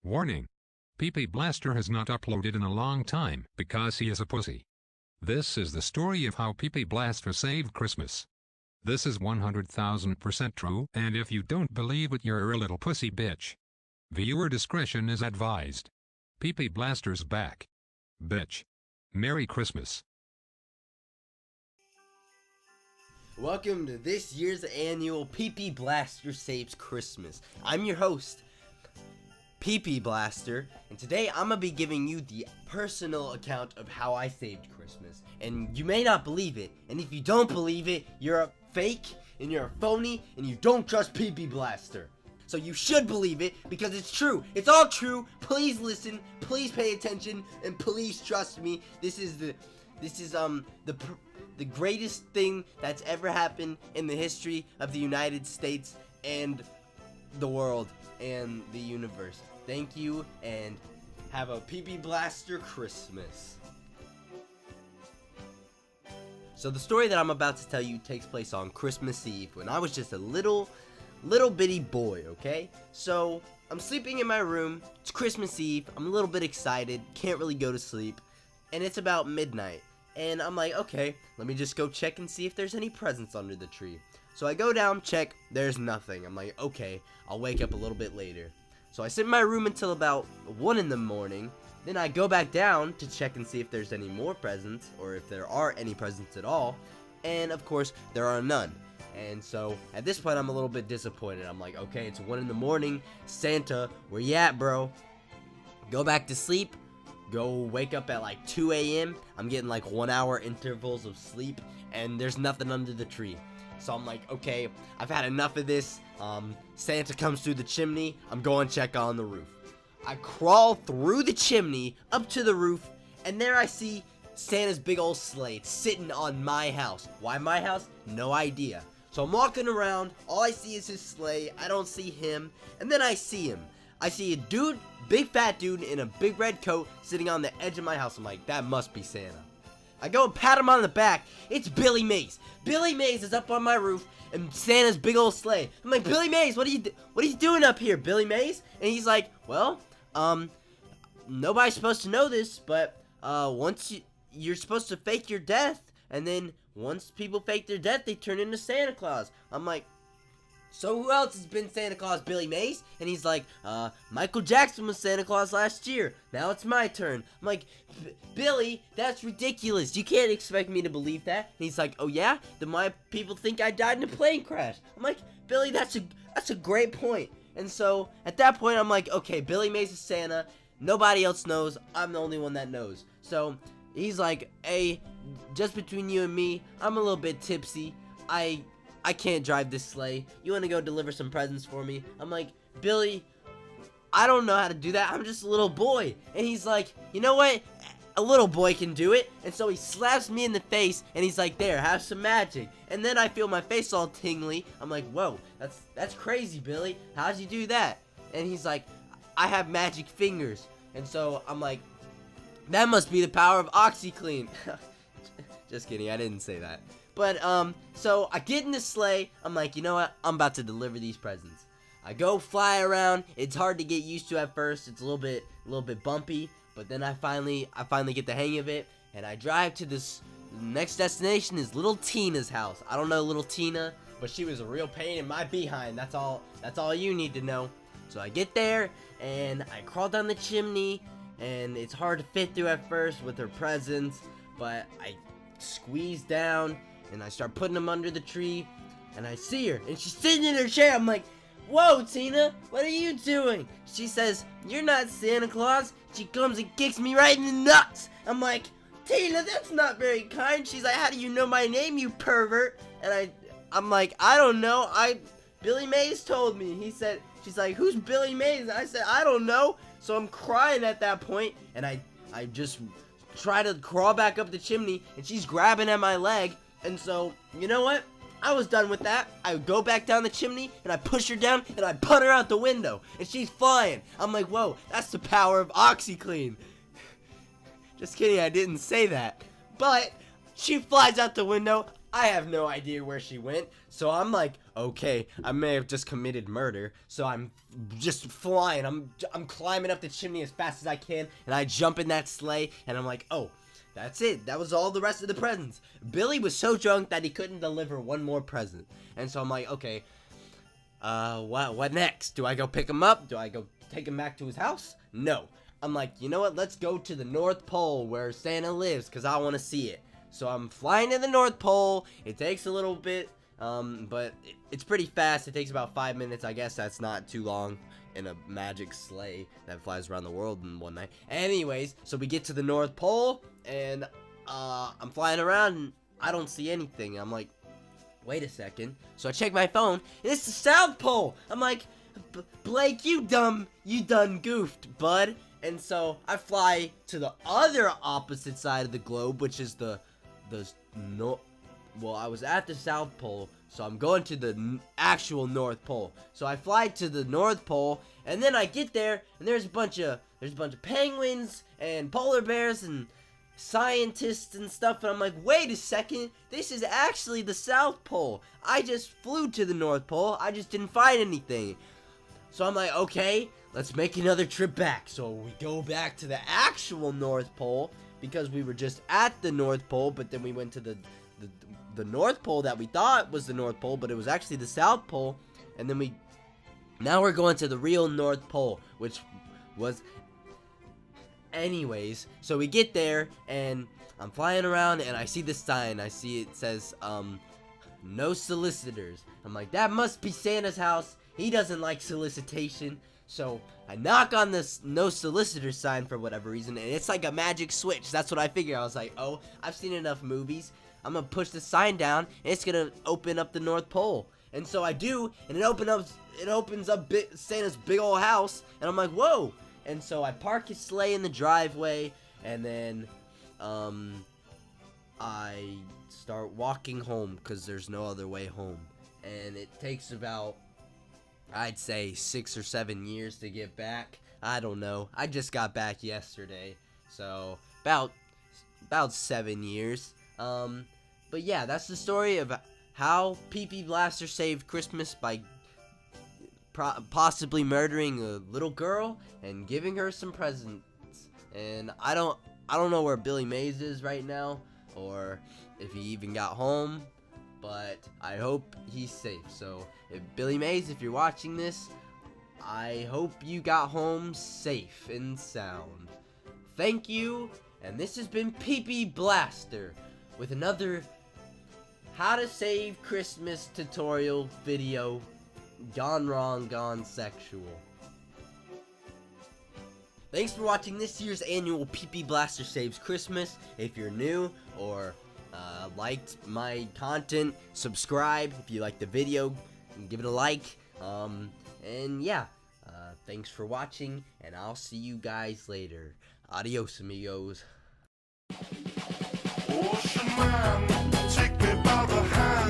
Warning. PP Blaster has not uploaded in a long time because he is a pussy. This is the story of how PP Blaster saved Christmas. This is 100,000% true, and if you don't believe it, you're a little pussy bitch. Viewer discretion is advised. PP Blaster's back. Bitch. Merry Christmas. Welcome to this year's annual PP Blaster Saves Christmas. I'm your host, PP Blaster, and today I'm gonna be giving you the personal account of how I saved Christmas. And you may not believe it, and if you don't believe it, you're a fake, and you're a phony, and you don't trust PP Blaster. So you should believe it, because it's true. It's all true. Please listen, please pay attention, and please trust me. This is the greatest thing that's ever happened in the history of the United States and the world and the universe. Thank you, and have a PP Blaster Christmas. So the story that I'm about to tell you takes place on Christmas Eve when I was just a little bitty boy, okay? So I'm sleeping in my room. It's Christmas Eve. I'm a little bit excited. Can't really go to sleep. And it's about midnight. And I'm like, okay, let me just go check and see if there's any presents under the tree. So I go down, check, there's nothing. I'm like, okay, I'll wake up a little bit later. So I sit in my room until about 1 in the morning. Then I go back down to check and see if there's any more presents, or if there are any presents at all. And of course, there are none. And so at this point, I'm a little bit disappointed. I'm like, okay, it's 1 in the morning. Santa, where you at, bro? Go back to sleep. Go wake up at like 2 a.m. I'm getting like 1 hour intervals of sleep, and there's nothing under the tree. So I'm like, okay, I've had enough of this. Santa comes through the chimney. I'm going to check on the roof. I crawl through the chimney up to the roof, and there I see Santa's big old sleigh sitting on my house. Why my house? No idea. So I'm walking around. All I see is his sleigh. I don't see him. And then I see him. I see a dude, big fat dude in a big red coat sitting on the edge of my house. I'm like, that must be Santa. I go and pat him on the back. It's Billy Mays. Billy Mays is up on my roof and Santa's big old sleigh. I'm like, Billy Mays, what are you doing up here, Billy Mays? And he's like, well, nobody's supposed to know this, but you're supposed to fake your death, and then once people fake their death, they turn into Santa Claus. I'm like, so who else has been Santa Claus, Billy Mays? And he's like, Michael Jackson was Santa Claus last year. Now it's my turn. I'm like, Billy, that's ridiculous. You can't expect me to believe that. And he's like, oh yeah? Then why people think I died in a plane crash? I'm like, Billy, that's a great point. And so at that point, I'm like, okay, Billy Mays is Santa. Nobody else knows. I'm the only one that knows. So he's like, hey, just between you and me, I'm a little bit tipsy. I can't drive this sleigh. You want to go deliver some presents for me? I'm like, Billy, I don't know how to do that. I'm just a little boy. And he's like, you know what? A little boy can do it. And so he slaps me in the face, and he's like, there, have some magic. And then I feel my face all tingly. I'm like, whoa, that's crazy, Billy. How'd you do that? And he's like, I have magic fingers. And so I'm like, that must be the power of OxyClean. Just kidding, I didn't say that. But, so I get in the sleigh. I'm like, you know what? I'm about to deliver these presents. I go fly around. It's hard to get used to at first. It's a little bit bumpy. But then I finally get the hang of it. And I drive to this next destination is little Tina's house. I don't know little Tina, but she was a real pain in my behind. That's all you need to know. So I get there, and I crawl down the chimney. And it's hard to fit through at first with her presents. But I squeeze down, and I start putting them under the tree, and I see her, and she's sitting in her chair. I'm like, whoa, Tina, what are you doing? She says, you're not Santa Claus. She comes and kicks me right in the nuts. I'm like, Tina, that's not very kind. She's like, how do you know my name, you pervert? And I'm like, I don't know. Billy Mays told me. She's like, who's Billy Mays? And I said, I don't know. So I'm crying at that point, and I just try to crawl back up the chimney, and she's grabbing at my leg. And so, you know what? I was done with that. I go back down the chimney, and I push her down, and I put her out the window, and she's flying. I'm like, whoa, that's the power of OxyClean. Just kidding, I didn't say that. But she flies out the window. I have no idea where she went. So I'm like, okay, I may have just committed murder. So I'm just flying. I'm climbing up the chimney as fast as I can, and I jump in that sleigh, and I'm like, oh, that's it. That was all the rest of the presents. Billy was so drunk that he couldn't deliver one more present. And so I'm like, okay, what next? Do I go pick him up? Do I go take him back to his house? No. I'm like, you know what? Let's go to the North Pole where Santa lives, because I want to see it. So I'm flying to the North Pole. It takes a little bit, but it's pretty fast. It takes about 5 minutes. I guess that's not too long in a magic sleigh that flies around the world in one night. Anyways, so we get to the North Pole, and I'm flying around, and I don't see anything. I'm like, wait a second. So I check my phone, and it's the South Pole. I'm like, Blake, you done goofed, bud. And so I fly to the other opposite side of the globe, which is well, I was at the South Pole, so I'm going to the actual North Pole. So I fly to the North Pole, and then I get there, and there's a bunch of penguins and polar bears and scientists and stuff, and I'm like, wait a second, this is actually the South Pole. I just flew to the North Pole, I just didn't find anything. So I'm like, okay, let's make another trip back. So we go back to the actual North Pole, because we were just at the North Pole, but then we went to the North Pole that we thought was the North Pole, but it was actually the South Pole. And then now we're going to the real North Pole, which was... Anyways, so we get there, and I'm flying around, and I see this sign. I see it says, no solicitors. I'm like, that must be Santa's house. He doesn't like solicitation. So I knock on this no solicitor sign for whatever reason, and it's like a magic switch. That's what I figured. I was like, oh, I've seen enough movies. I'm gonna push the sign down, and it's gonna open up the North Pole. And so I do, and it opens up Santa's big old house, and I'm like, whoa. And so I park his sleigh in the driveway, and then I start walking home, because there's no other way home. And it takes about, I'd say, 6 or 7 years to get back. I don't know. I just got back yesterday, so about 7 years. But yeah, that's the story of how PP Blaster saved Christmas by possibly murdering a little girl and giving her some presents. And I don't know where Billy Mays is right now, or if he even got home, but I hope he's safe. So if Billy Mays, if you're watching this, I hope you got home safe and sound. Thank you, and this has been PP Blaster with another how to save Christmas tutorial video gone wrong, gone sexual. Thanks for watching this year's annual PP Blaster Saves Christmas. If you're new or liked my content, subscribe. If you liked the video, give it a like. And yeah, thanks for watching, and I'll see you guys later. Adios, amigos. Ocean man, take me by the hand.